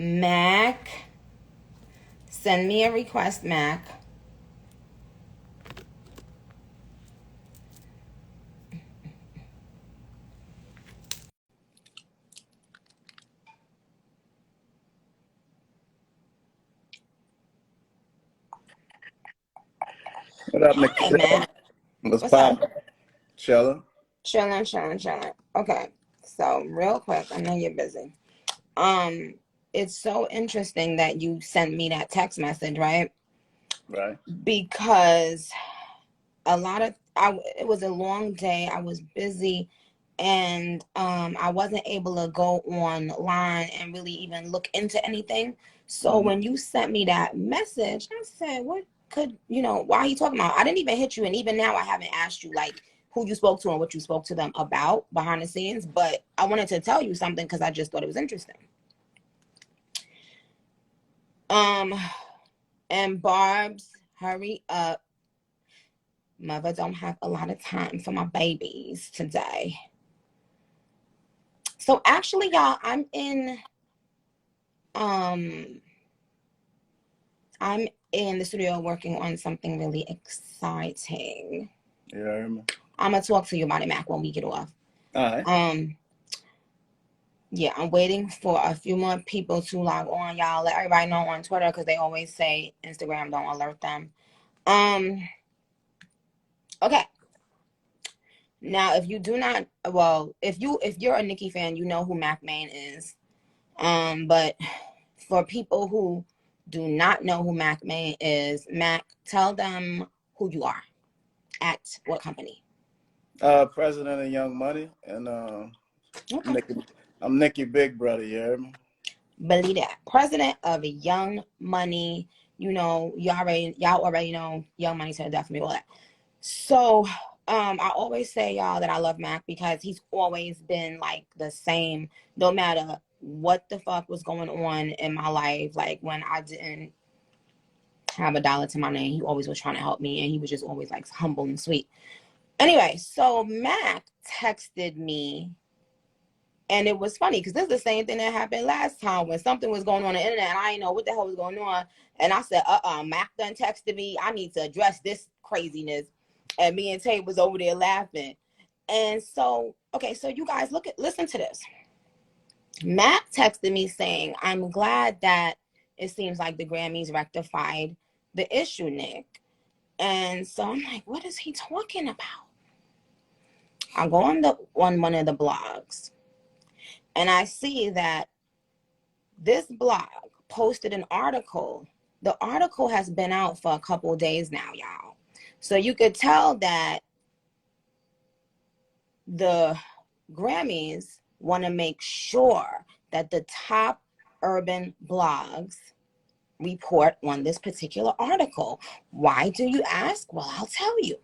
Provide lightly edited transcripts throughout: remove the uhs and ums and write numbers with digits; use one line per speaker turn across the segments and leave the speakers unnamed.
Mac, send me a request, Mac.
What up,
Hey,
Nikki?
Mac.
What's
What's up?
poppin'? Chillin'?
Chilling, chilling, chilling. Okay. So real quick, I know you're busy. Um, it's so interesting that you sent me that text message, right?
Right.
Because it was a long day. I was busy, and I wasn't able to go online and really even look into anything. So
Mm-hmm.
when you sent me that message, I said, what could, why are you talking about? I didn't even hit you, and even now I haven't asked you like who you spoke to and what you spoke to them about behind the scenes, but I wanted to tell you something because I just thought it was interesting. um and Barb's, hurry up. Mother don't have a lot of time for my babies today. So actually, y'all, um I'm in the studio working on something really exciting.
Yeah, I remember.
I'm gonna talk to you about it, Mac, when we get off.
All right.
Yeah, I'm waiting for a few more people to log on, y'all. Let everybody know on Twitter because they always say Instagram don't alert them. Okay. Now, if you do not, well, if you're a Nicki fan, you know who MAINE is. But for people who do not know who MAINE is, Mac, tell them who you are at what company.
President of Young Money, and
Okay.
Nikki. I'm Nikki Big Brother. You heard me?
Believe that. President of Young Money. Y'all already know Young Money to the death of me, all that. So I always say, y'all, that I love Mac because he's always been like the same, no matter what the fuck was going on in my life. Like when I didn't have a dollar to my name, he always was trying to help me, and he was just always like humble and sweet. Anyway, so Mac texted me, and it was funny because this is the same thing that happened last time when something was going on the internet and I didn't know what the hell was going on. And I said, Mac done texted me. I need to address this craziness. And me and Tate was over there laughing. And so, okay, so you guys listen to this. Mac texted me saying, I'm glad that it seems like the Grammys rectified the issue, Nick. And so I'm like, what is he talking about? I go on one of the blogs, and I see that this blog posted an article. The article has been out for a couple days now, y'all. So you could tell that the Grammys want to make sure that the top urban blogs report on this particular article. Why do you ask? Well, I'll tell you.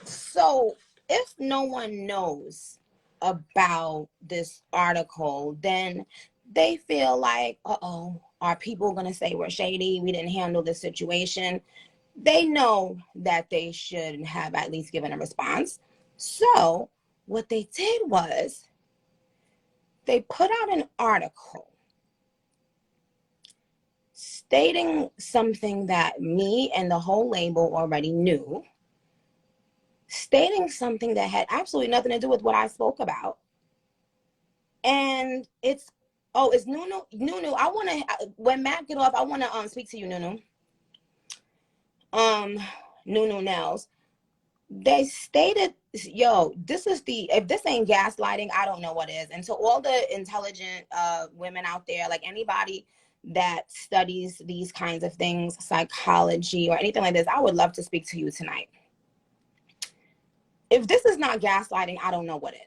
So if no one knows about this article, then they feel like, uh-oh, are people going to say we're shady? We didn't handle the situation. They know that they should have at least given a response. So what they did was they put out an article stating something that me and the whole label already knew, stating something that had absolutely nothing to do with what I spoke about. And it's Nunu. Nunu, I want to, when Matt get off, I want to speak to you, Nunu. Nunu Nels. They stated, yo, if this ain't gaslighting, I don't know what is. And to all the intelligent women out there, like anybody that studies these kinds of things, psychology or anything like this, I would love to speak to you tonight. If this is not gaslighting, I don't know what is.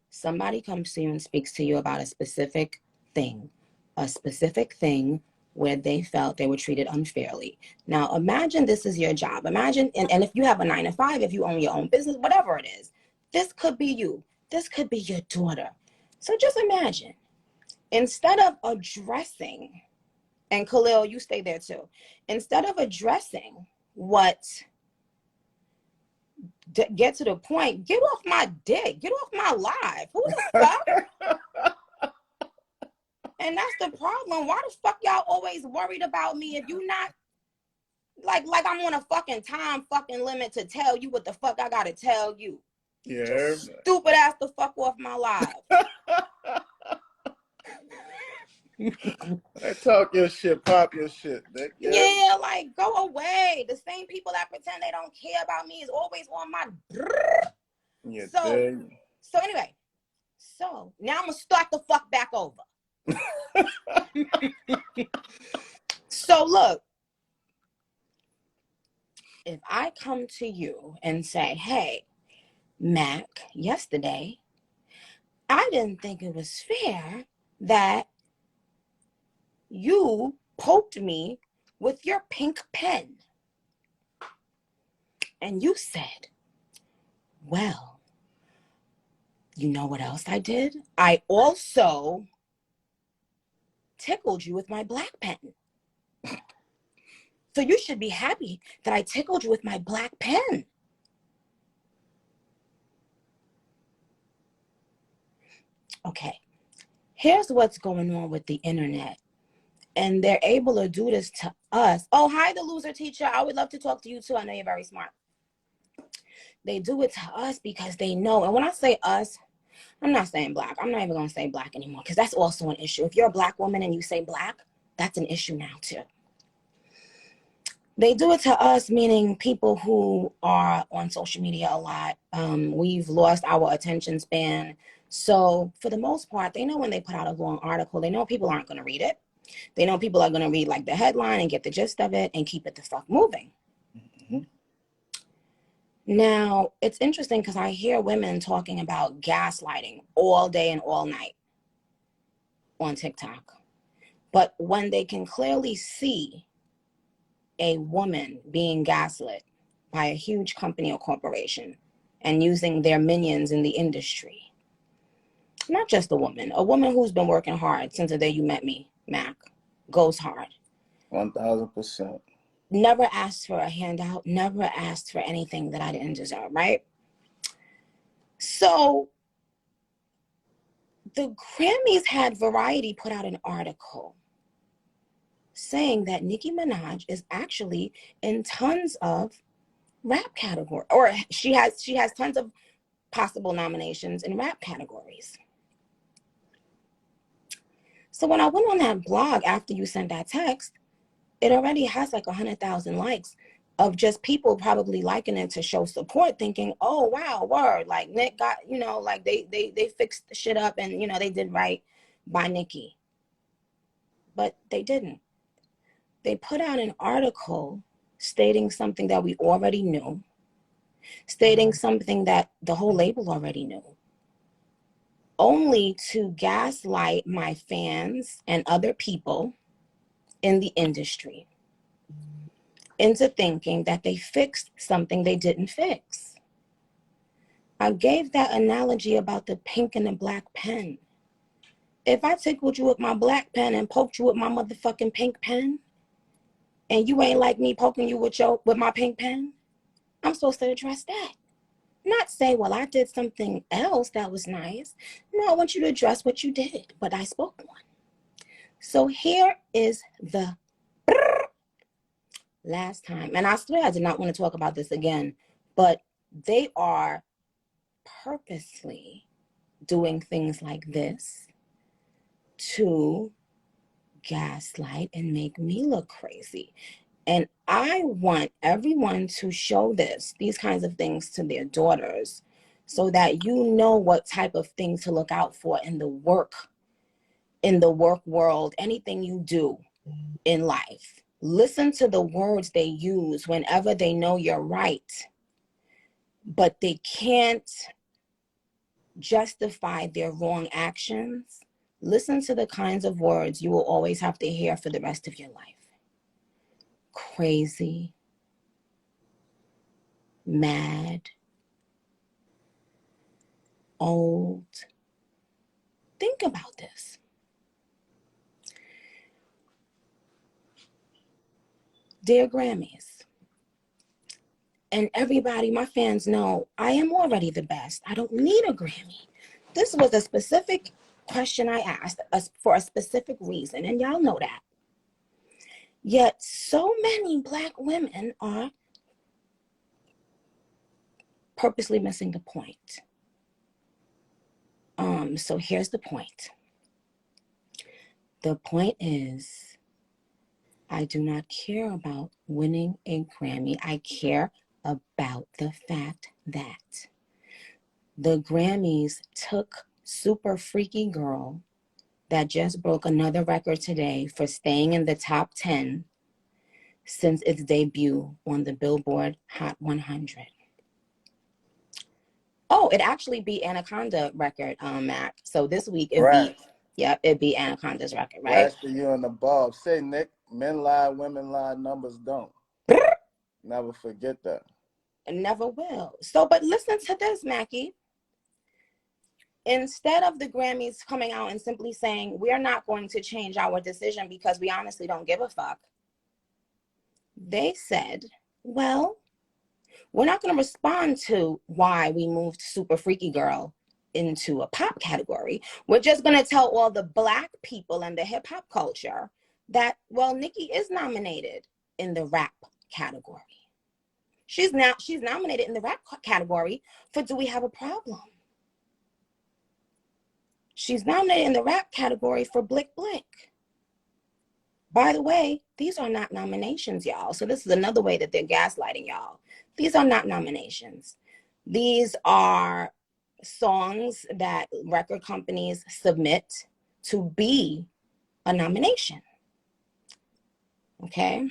Somebody comes to you and speaks to you about a specific thing where they felt they were treated unfairly. Now, imagine this is your job. Imagine, and if you have a 9 to 5, if you own your own business, whatever it is, this could be you. This could be your daughter. So just imagine, instead of addressing, and Khalil, you stay there too, instead of addressing what get to the point. Get off my dick. Get off my life. Who the fuck? And that's the problem. Why the fuck y'all always worried about me if you not like I'm on a fucking time fucking limit to tell you what the fuck I gotta tell you.
Yeah.
Stupid ass the fuck off my life.
Talk your shit, pop your shit, Nick.
Yeah, like go away. The same people that pretend they don't care about me is always on my. So anyway, so now I'm gonna start the fuck back over. So look, if I come to you and say, hey, Mac, yesterday, I didn't think it was fair that you poked me with your pink pen. And you said, well, you know what else I did? I also tickled you with my black pen. So you should be happy that I tickled you with my black pen. Okay, here's what's going on with the internet. And they're able to do this to us. Oh, hi, the loser teacher. I would love to talk to you too. I know you're very smart. They do it to us because they know. And when I say us, I'm not saying black. I'm not even going to say black anymore because that's also an issue. If you're a black woman and you say black, that's an issue now too. They do it to us, meaning people who are on social media a lot. We've lost our attention span. So for the most part, they know when they put out a long article, they know people aren't going to read it. They know people are going to read like the headline and get the gist of it and keep it the fuck moving. Mm-hmm. Now, it's interesting because I hear women talking about gaslighting all day and all night on TikTok. But when they can clearly see a woman being gaslit by a huge company or corporation and using their minions in the industry, not just a woman who's been working hard since the day you met me, Mac, goes hard.
1000%.
Never asked for a handout, never asked for anything that I didn't deserve, right? So the Grammys had Variety put out an article saying that Nicki Minaj is actually in tons of rap category, or she has tons of possible nominations in rap categories. So when I went on that blog after you sent that text, it already has like 100,000 likes of just people probably liking it to show support, thinking, oh, wow, word. Like Nick got, like they fixed the shit up and, they did right by Nicki. But they didn't. They put out an article stating something that we already knew, stating something that the whole label already knew, only to gaslight my fans and other people in the industry into thinking that they fixed something they didn't fix. I gave that analogy about the pink and the black pen. If I tickled you with my black pen and poked you with my motherfucking pink pen, and you ain't like me poking you with my pink pen, I'm supposed to address that. Not say, well, I did something else that was nice. No, I want you to address what you did, but I spoke one. So here is the last time, and I swear I did not want to talk about this again, but they are purposely doing things like this to gaslight and make me look crazy. And I want everyone to show these kinds of things to their daughters so that you know what type of things to look out for in the work world, anything you do in life. Listen to the words they use whenever they know you're right, but they can't justify their wrong actions. Listen to the kinds of words you will always have to hear for the rest of your life. Crazy, mad, old. Think about this. Dear Grammys, And everybody, my fans know I am already the best. I don't need a Grammy. This was a specific question I asked for a specific reason, and y'all know that. Yet so many Black women are purposely missing the point. So here's the point. The point is, I do not care about winning a Grammy. I care about the fact that the Grammys took Super Freaky Girl, that just broke another record today for staying in the top 10 since its debut on the Billboard Hot 100. Oh, it actually beat Anaconda record, Mac. So this week it
Right.
beat Anaconda's record, right?
Last year you and the Bob. Say, Nick, men lie, women lie, numbers don't. Never forget that.
Never will. So, but listen to this, Mackie. Instead of the Grammys coming out and simply saying, we're not going to change our decision because we honestly don't give a fuck, they said, well, we're not going to respond to why we moved Super Freaky Girl into a pop category. We're just going to tell all the Black people and the hip hop culture that, well, Nicki is nominated in the rap category. She's nominated in the rap category for Do We Have a Problem? She's nominated in the rap category for Blick Blick. By the way, these are not nominations, y'all. So this is another way that they're gaslighting y'all. These are not nominations. These are songs that record companies submit to be a nomination. Okay?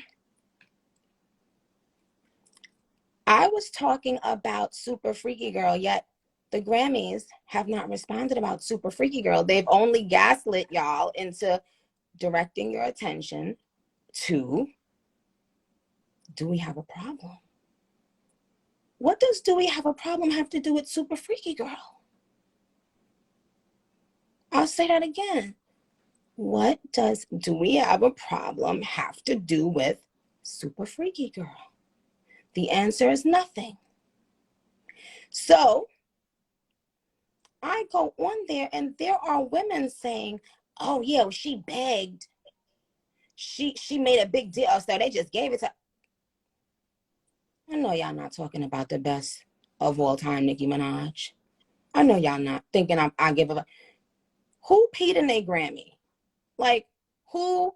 I was talking about Super Freaky Girl, yet the Grammys have not responded about Super Freaky Girl. They've only gaslit y'all into directing your attention to Do We Have a Problem? What does Do We Have a Problem have to do with Super Freaky Girl? I'll say that again. What does Do We Have a Problem have to do with Super Freaky Girl? The answer is nothing. So I go on there and there are women saying, oh yeah, she begged. She made a big deal, so they just gave it to. I know y'all not talking about the best of all time, Nicki Minaj. I know y'all not thinking I give a. Who peed in a Grammy? Like, who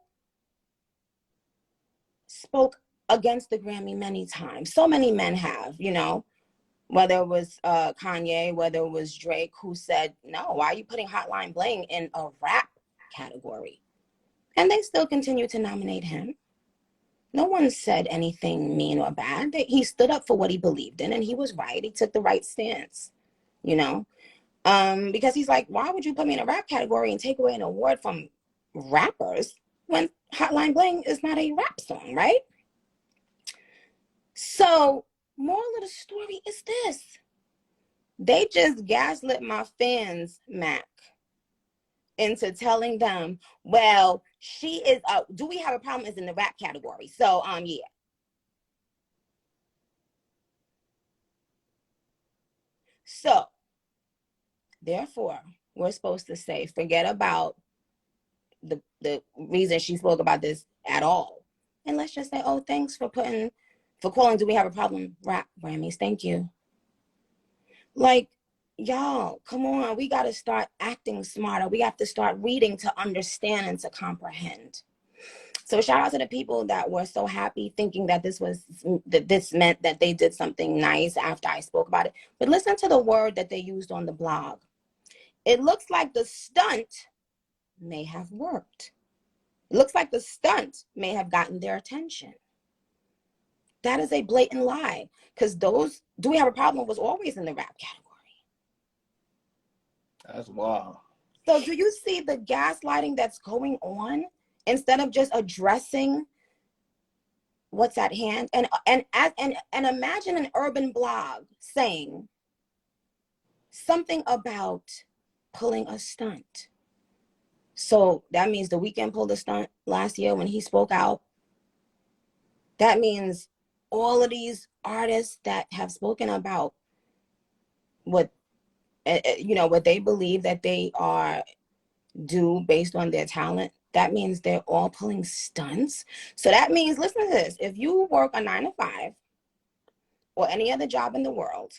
spoke against the Grammy many times? So many men have, you know, whether it was Kanye, whether it was Drake, who said, no, why are you putting Hotline Bling in a rap category? And they still continue to nominate him. No one said anything mean or bad. He stood up for what he believed in, and he was right. He took the right stance, you know, because he's like, why would you put me in a rap category and take away an award from rappers when Hotline Bling is not a rap song, right? So, moral of the story is this. They just gaslit my fans, Mac, into telling them, well, she is, Do We Have a Problem is in the rap category. So, yeah. So, therefore, we're supposed to say, forget about the reason she spoke about this at all. And let's just say, oh, thanks for calling Do We Have a Problem rap Grammys. Thank you. Like, y'all, come on. We got to start acting smarter. We have to start reading to understand and to comprehend. So shout out to the people that were so happy thinking that this meant that they did something nice after I spoke about it. But listen to the word that they used on the blog. It looks like the stunt may have worked. It looks like the stunt may have gotten their attention. That is a blatant lie, because those Do We Have a Problem was always in the rap category.
That's wild.
So do you see the gaslighting that's going on instead of just addressing what's at hand? And imagine an urban blog saying something about pulling a stunt. So that means The Weeknd pulled a stunt last year when he spoke out. That means all of these artists that have spoken about what, what they believe that they are due based on their talent, that means they're all pulling stunts. So that means, listen to this, if you work a 9 to 5 or any other job in the world,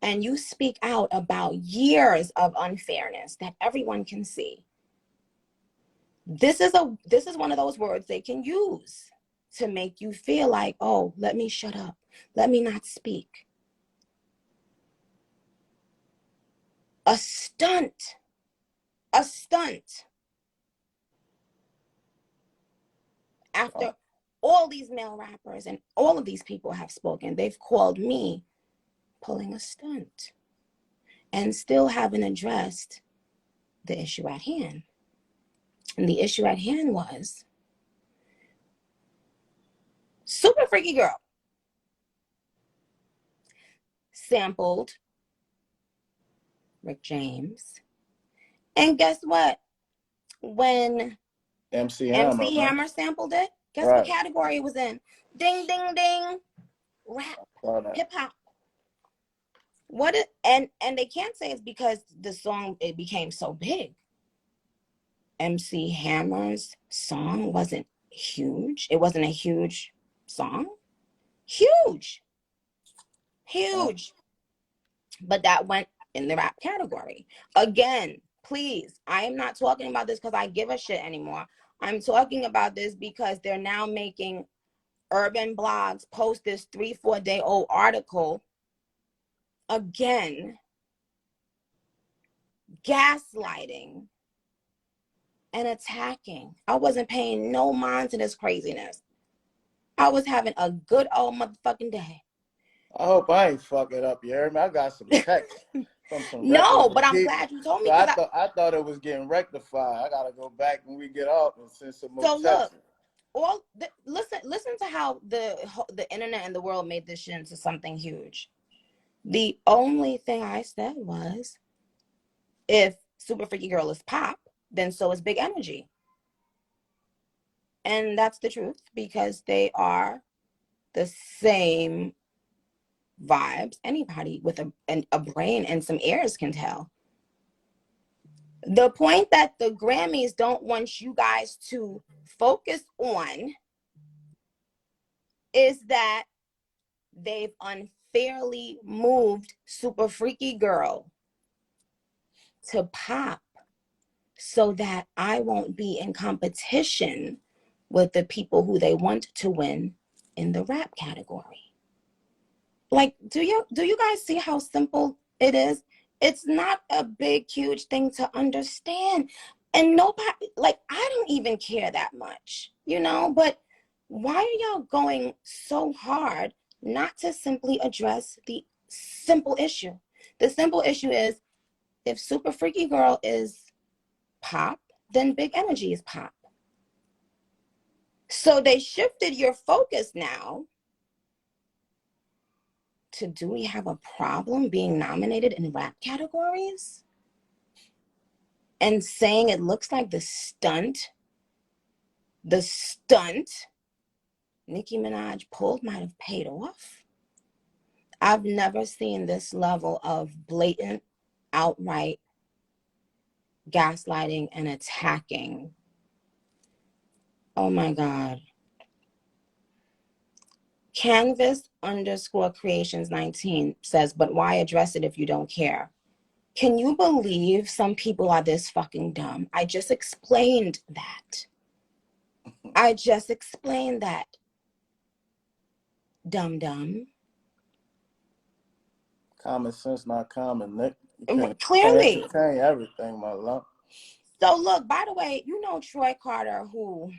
and you speak out about years of unfairness that everyone can see, this is one of those words they can use to make you feel like, oh, let me shut up, let me not speak. A stunt. After all these male rappers and all of these people have spoken, they've called me pulling a stunt and still haven't addressed the issue at hand. And the issue at hand was Super Freaky Girl sampled Rick James. And guess what? When
MC
Hammer sampled it, guess what category it was in? Ding, ding, ding. Rap, hip hop. And they can't say it's because the song, it became so big. MC Hammer's song wasn't huge. It wasn't a huge song. Huge. But that went in the rap category. Again, please, I am not talking about this because I give a shit anymore. I'm talking about this because they're now making urban blogs post this 3-4 day old article again, gaslighting and attacking. I wasn't paying no mind to this craziness. I was having a good old motherfucking day.
I hope I ain't fuck it up. You heard me? I got some text from some
no, but I'm
people.
glad you told me.
So I thought it was getting rectified. I gotta go back when we get off and send some more texts.
Look, listen to how the internet and the world made this shit into something huge. The only thing I said was, if Super Freaky Girl is pop, then so is Big Energy. And that's the truth, because they are the same vibes anybody with a brain and some ears can tell. The point that the Grammys don't want you guys to focus on is that they've unfairly moved Super Freaky Girl to pop so that I won't be in competition with the people who they want to win in the rap category. Like, do you guys see how simple it is? It's not a big, huge thing to understand. And nobody, like, I don't even care that much, but why are y'all going so hard not to simply address the simple issue? The simple issue is, if Super Freaky Girl is pop, then Big Energy is pop. So they shifted your focus now to, do we have a problem being nominated in rap categories? And saying it looks like the stunt Nicki Minaj pulled might have paid off. I've never seen this level of blatant, outright gaslighting and attacking. Oh my God. Canvas_creations19 says, but why address it if you don't care? Can you believe some people are this fucking dumb? I just explained that. Dumb.
Common sense, not common, Nick.
Clearly.
You can't entertain everything, my love.
So look, by the way, Troy Carter, who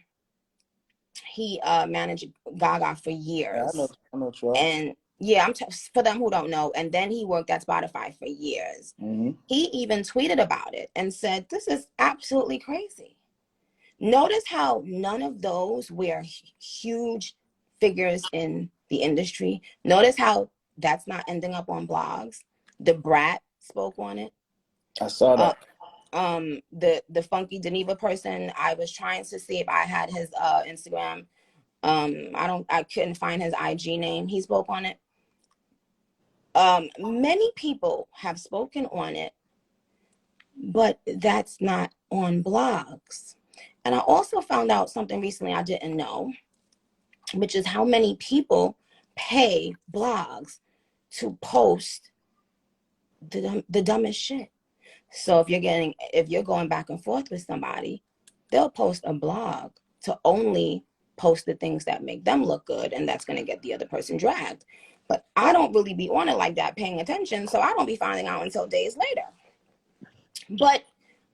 he managed Gaga for years.
Yeah, I know Troy.
And yeah, for them who don't know, and then he worked at Spotify for years.
Mm-hmm.
He even tweeted about it and said, this is absolutely crazy. Notice how none of those were huge figures in the industry. Notice how that's not ending up on blogs. The Brat spoke on it.
I saw that.
The Funky Geneva person, I was trying to see if I had his Instagram. I couldn't find his IG name. He spoke on it. Many people have spoken on it, but that's not on blogs. And I also found out something recently I didn't know, which is how many people pay blogs to post the dumbest shit. So if you're going back and forth with somebody, they'll post a blog to only post the things that make them look good, and that's going to get the other person dragged. But I don't really be on it like that, paying attention, so I don't be finding out until days later. But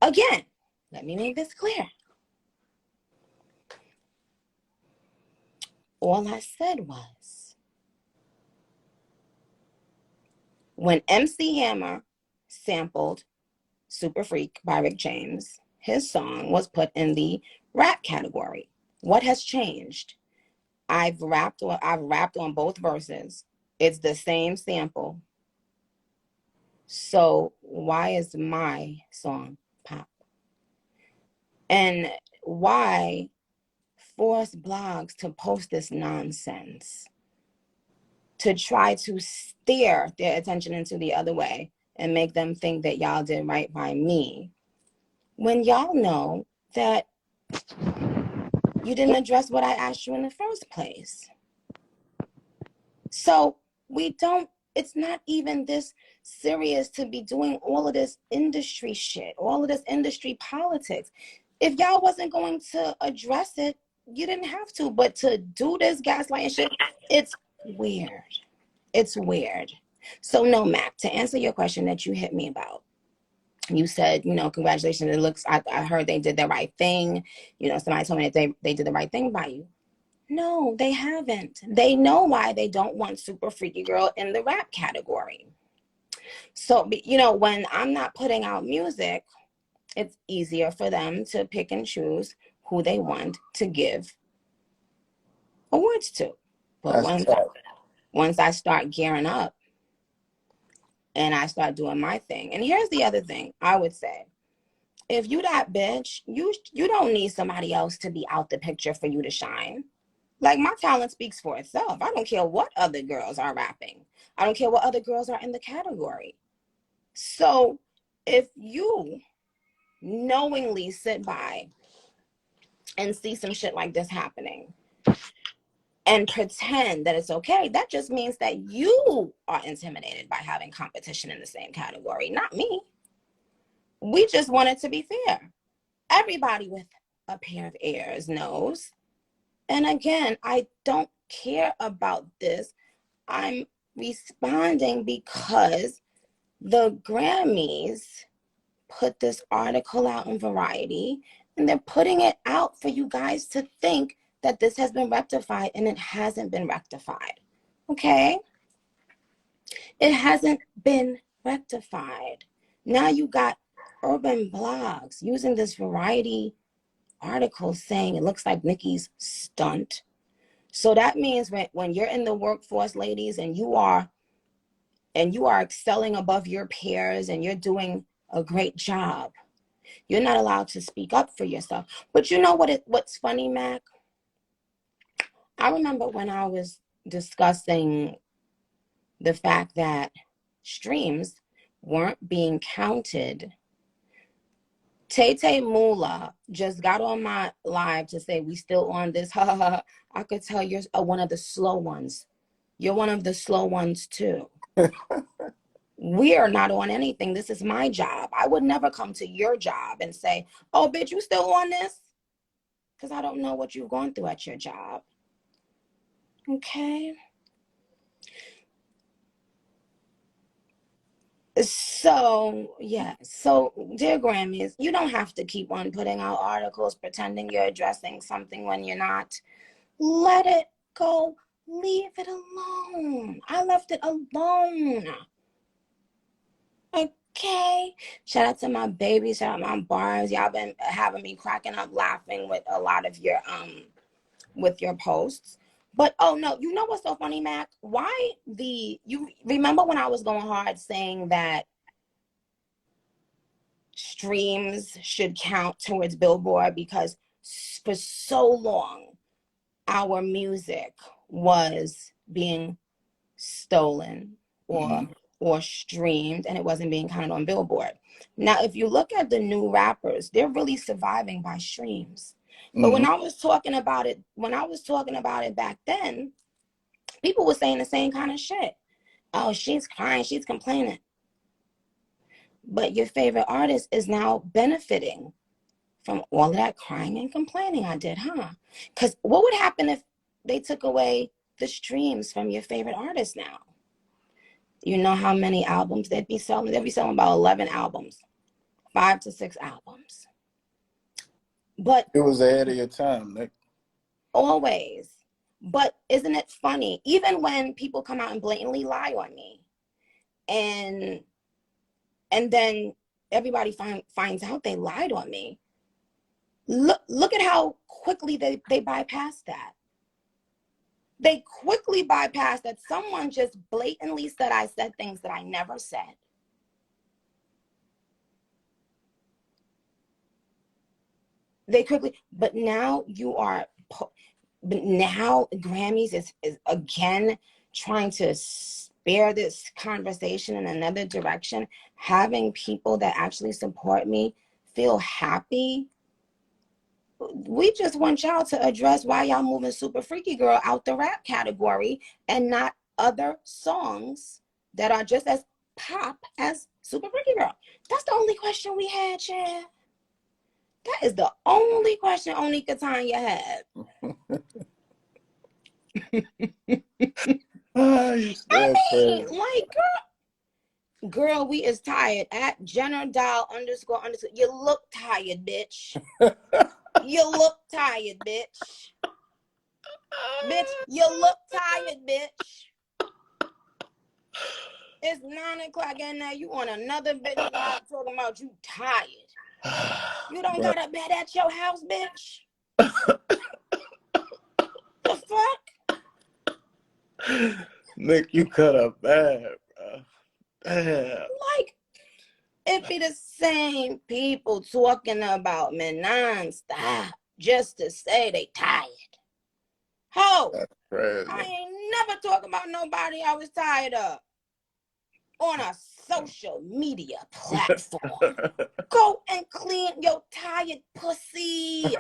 again, let me make this clear. All I said was, when MC Hammer sampled Super Freak by Rick James, his song was put in the rap category. What has changed? I've rapped on both verses. It's the same sample. So why is my song pop? And why force blogs to post this nonsense to try to steer their attention into the other way and make them think that y'all did right by me, when y'all know that you didn't address what I asked you in the first place? So it's not even this serious to be doing all of this industry shit, all of this industry politics. If y'all wasn't going to address it, you didn't have to. But to do this gaslighting shit, it's weird. It's weird. So no, Mac, to answer your question that you hit me about, you said, congratulations. It looks, I heard they did the right thing. Somebody told me that they did the right thing by you. No, they haven't. They know why they don't want Super Freaky Girl in the rap category. So, when I'm not putting out music, it's easier for them to pick and choose who they want to give awards to. But once I start gearing up and I start doing my thing, and here's the other thing I would say. If you that bitch, you don't need somebody else to be out the picture for you to shine. Like, my talent speaks for itself. I don't care what other girls are rapping. I don't care what other girls are in the category. So if you knowingly sit by and see some shit like this happening and pretend that it's okay, that just means that you are intimidated by having competition in the same category, not me. We just want it to be fair. Everybody with a pair of ears knows. And again, I don't care about this. I'm responding because the Grammys put this article out in Variety, and they're putting it out for you guys to think that this has been rectified, and it hasn't been rectified. Okay? It hasn't been rectified. Now you got urban blogs using this Variety article saying it looks like Nicki's stunt. So that means when you're in the workforce, ladies, and you are excelling above your peers and you're doing a great job, you're not allowed to speak up for yourself. But you know what's funny, Mac? I remember when I was discussing the fact that streams weren't being counted, Tay Moolah just got on my live to say, we still on this. I could tell you're one of the slow ones. You're one of the slow ones too. We are not on anything. This is my job. I would never come to your job and say, oh, bitch, you still on this? Because I don't know what you've gone through at your job. Okay? So, yeah. So, dear Grammys, you don't have to keep on putting out articles pretending you're addressing something when you're not. Let it go. Leave it alone. I left it alone. Okay. Shout out to my babies. Shout out my bars. Y'all been having me cracking up laughing with a lot of your with your posts. But oh no, you know what's so funny, Mac? You remember when I was going hard saying that streams should count towards Billboard, because for so long our music was being stolen or streamed, and it wasn't being counted on Billboard. Now, if you look at the new rappers, they're really surviving by streams. But when I was talking about it, back then, people were saying the same kind of shit. Oh, she's crying, she's complaining. But your favorite artist is now benefiting from all of that crying and complaining I did, huh? Because what would happen if they took away the streams from your favorite artist now? You know how many albums they'd be selling? They'd be selling about 11 albums, 5 to 6 albums. But
it was ahead of your time, Nick.
Always. But isn't it funny? Even when people come out and blatantly lie on me, and then everybody finds out they lied on me. Look at how quickly they bypass that. They quickly bypass that. Someone just blatantly said I said things that I never said. They quickly, but now Grammys is again trying to steer this conversation in another direction, having people that actually support me feel happy. We just want y'all to address why y'all moving Super Freaky Girl out the rap category and not other songs that are just as pop as Super Freaky Girl. That's the only question we had, Chad. That is the only question only Katanya had. I mean, like, girl, we is tired. At Jenner Doll __. You look tired, bitch. You look tired, bitch. Bitch, you look tired, bitch. It's 9 o'clock and now you on another bitch live talking about you tired. You don't got a bed at your house, bitch. The fuck?
Nick, you cut up bad, bro. Damn.
Like, it be the same people talking about me non-stop just to say they tired. Ho!
That's crazy.
I ain't never talking about nobody I was tired of on a social media platform. Go and clean your tired pussy.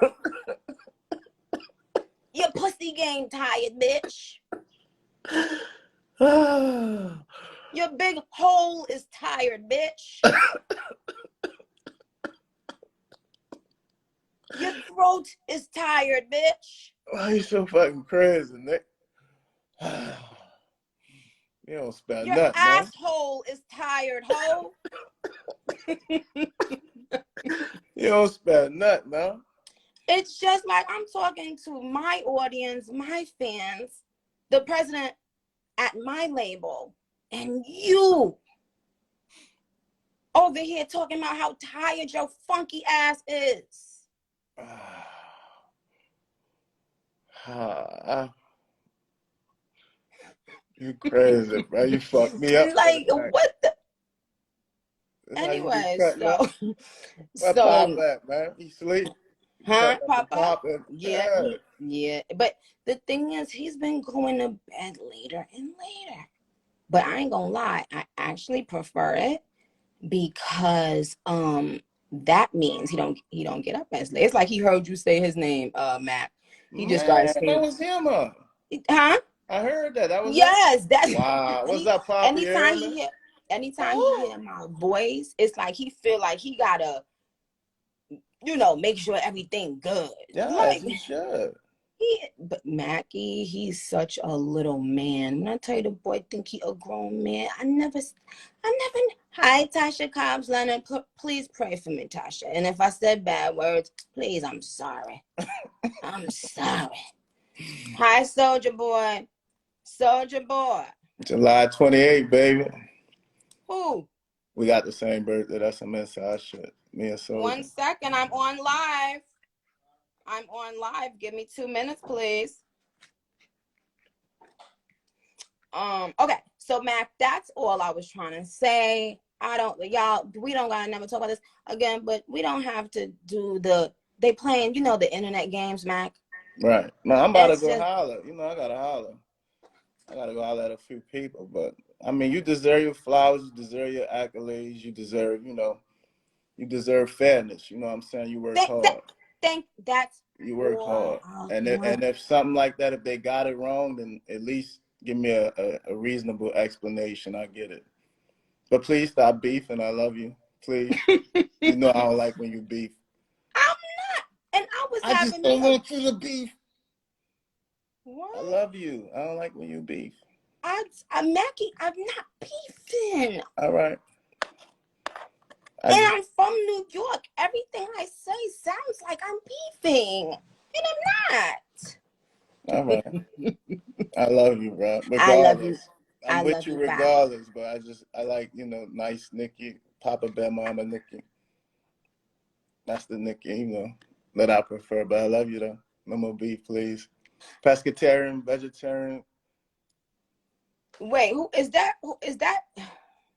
Your pussy game tired, bitch. Your big hole is tired, bitch. Your throat is tired, bitch.
Why you so fucking crazy, Nick? You don't spell
Your
nothing,
asshole is tired, ho.
You don't spell nothing, no.
It's just like I'm talking to my audience, my fans, the president at my label, and you over here talking about how tired your funky ass is.
You crazy, bro. You fucked me up.
Like, what the? Anyway, so
where Pop at, man? He sleep?
Huh? Papa?
Yeah.
Yeah. But the thing is, he's been going to bed later and later. But I ain't gonna lie, I actually prefer it because that means he don't get up as late. It's like he heard you say his name, Mac. He just started screaming.
That was him,
Huh?
I heard that. That was
yes. That's
wow. What's up, Pop?
Anytime he hear my voice, it's like he feel like he gotta, make sure everything good.
Yeah,
like,
he should.
But Mackie, he's such a little man. When I tell you the boy think he a grown man, I never. Hi, Tasha Cobbs Leonard. Please pray for me, Tasha. And if I said bad words, please, I'm sorry. I'm sorry. Hi, Soldier Boy. Soldier Boy.
July 28th, baby.
Who?
We got the same birthday. That's some inside shit. Me and Soldier.
1 second. I'm on live. Give me 2 minutes, please. Okay. So, Mac, that's all I was trying to say. We don't gotta never talk about this again, but we don't have to do they playing, the internet games, Mac.
Right. No, I'm about to
It's
go
just
holler. You know, I gotta holler. I gotta go holler at a few people. But I mean, you deserve your flowers. You deserve your accolades. You deserve, you deserve fairness. You know what I'm saying? You work hard.
that's
You work
all
hard.
I
And
want.
if something like that, if they got it wrong, then at least give me a reasonable explanation. I get it. But please stop beefing. I love you. Please. You know I don't like when you beef.
I'm not. And I was
I just
having
don't
a
want you to beef.
what?
I love you. I don't like when you beef.
I'm Mackie. I'm not beefing.
All right.
And I'm from New York. Everything I say sounds like I'm beefing, and I'm not.
All right. I love you, bro.
I love you.
Regardless. I'm
I
with
love
you
you back.
regardless, but I like, nice Nikki, Papa Bear Mama Nikki. That's the Nikki, that I prefer. But I love you though. No more beef, please. Pescatarian, vegetarian.
Wait, who is that? Who is that?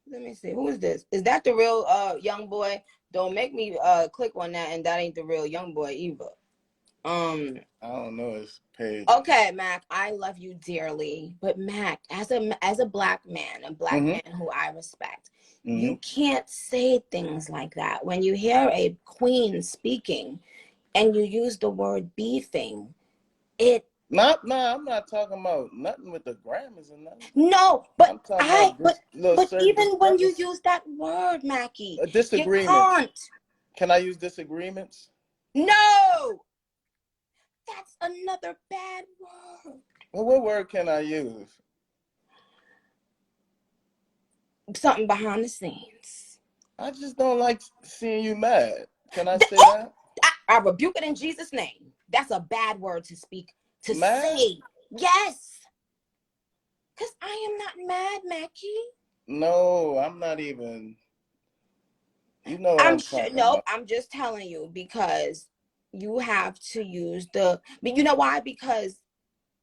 Let me see. Who is this? Is that the real young boy? Don't make me click on that, and that ain't the real young boy either.
I don't know his page.
Okay, Mac, I love you dearly, but Mac, as a black man, man who I respect, you can't say things like that. When you hear a queen speaking and you use the word beefing,
I'm not talking about nothing with the Grammys and nothing.
No, but
I'm talking about this little
but
certain
even when you use that word, Mackie,
disagreements.
You can't.
Can I use disagreements?
No, that's another bad word.
Well, what word can I use?
Something behind the scenes.
I just don't like seeing you mad. Can I say that?
I rebuke it in Jesus' name. That's a bad word to speak, to
mad?
say. Yes. Because I am not mad, Mackie.
No, I'm not even. You know what I'm talking about.
I'm just telling you because you have to use but you know why? Because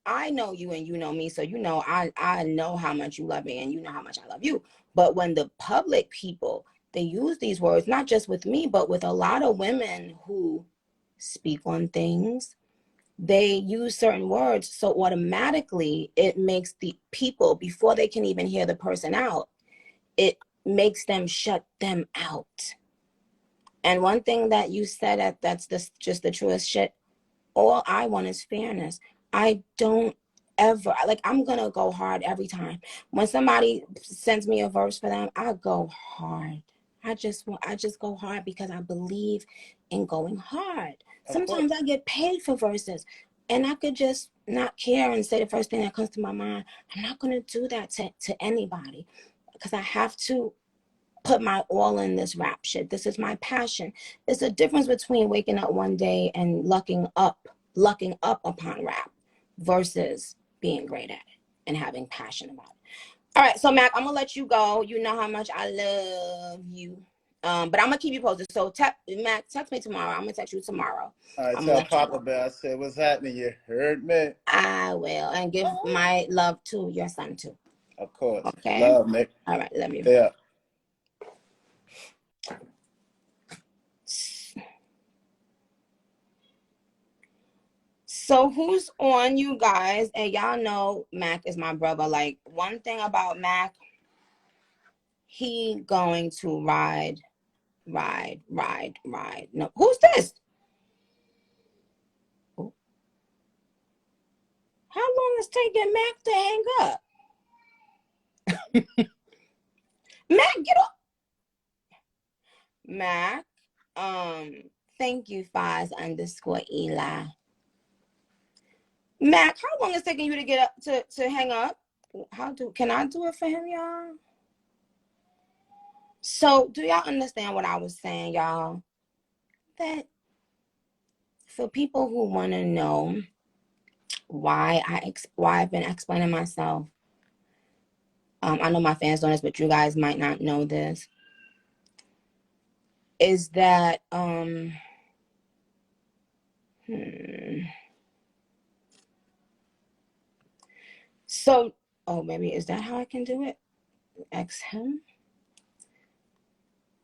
I know you and you know me, so I know how much you love me and you know how much I love you. But when the public people, they use these words, not just with me, but with a lot of women who speak on things, they use certain words. So automatically it makes the people, before they can even hear the person out, it makes them shut them out. And one thing that you said that's just the truest shit. All I want is fairness. I don't ever, like, I'm gonna go hard every time. When somebody sends me a verse for them, I go hard. I just go hard because I believe in going hard. Sometimes I get paid for verses and I could just not care and say the first thing that comes to my mind. I'm not gonna do that to anybody because I have to put my all in this rap shit. This is my passion. It's a difference between waking up one day and lucking up upon rap versus being great at it and having passion about it. All right, so Mac, I'm gonna let you go. You know how much I love you. But I'm gonna keep you posted. So Mac, text me tomorrow. I'm gonna text you tomorrow.
All right, tell Papa Bear I said, what's happening? You heard me?
I will. And give my love to your son too.
Of course.
Okay.
Love, Nick.
All right, love you.
Yeah.
So who's on, you guys? And y'all know Mac is my brother. Like, one thing about Mac, he going to ride. No, who's this? How long is taking Mac to hang up? Mac, get up. Mac, thank you, Fies_Eli. Mac, how long is it taking you to get up to hang up? Can I do it for him, y'all? So do y'all understand what I was saying, y'all? That for people who want to know why I've been explaining myself, I know my fans know this, but you guys might not know this, is that so maybe is that how I can do it? X him.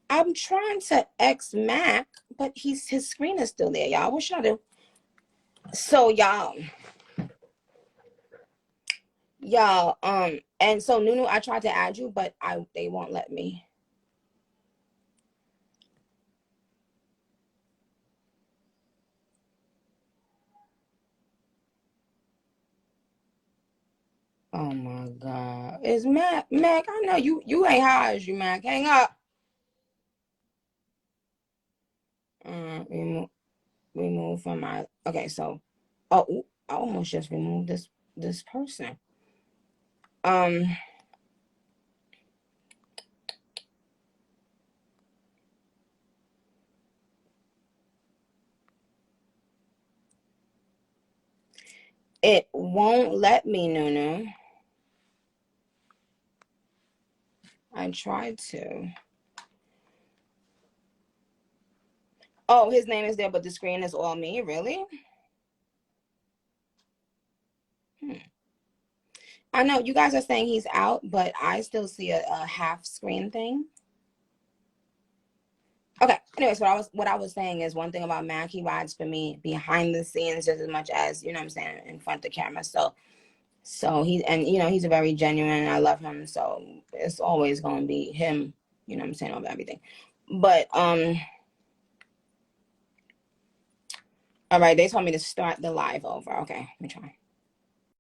I'm trying to X Mac, but his screen is still there, y'all. What should I do? So y'all, and so Nunu, I tried to add you, but they won't let me. Oh my God. It's Mac. Mac, I know you ain't high as you, Mac. Hang up. Remove from my, okay, so oh, I almost just removed this person. It won't let me, Nunu. I tried to. Oh, his name is there, but the screen is all me. Really? I know you guys are saying he's out, but I still see a half screen thing. Okay. Anyways, what I was saying is one thing about Mac, he rides for me behind the scenes just as much as, you know what I'm saying, in front of the camera. So he's a very genuine. I love him. So it's always gonna be him, you know what I'm saying, over everything. But all right, they told me to start the live over. Okay, let me try.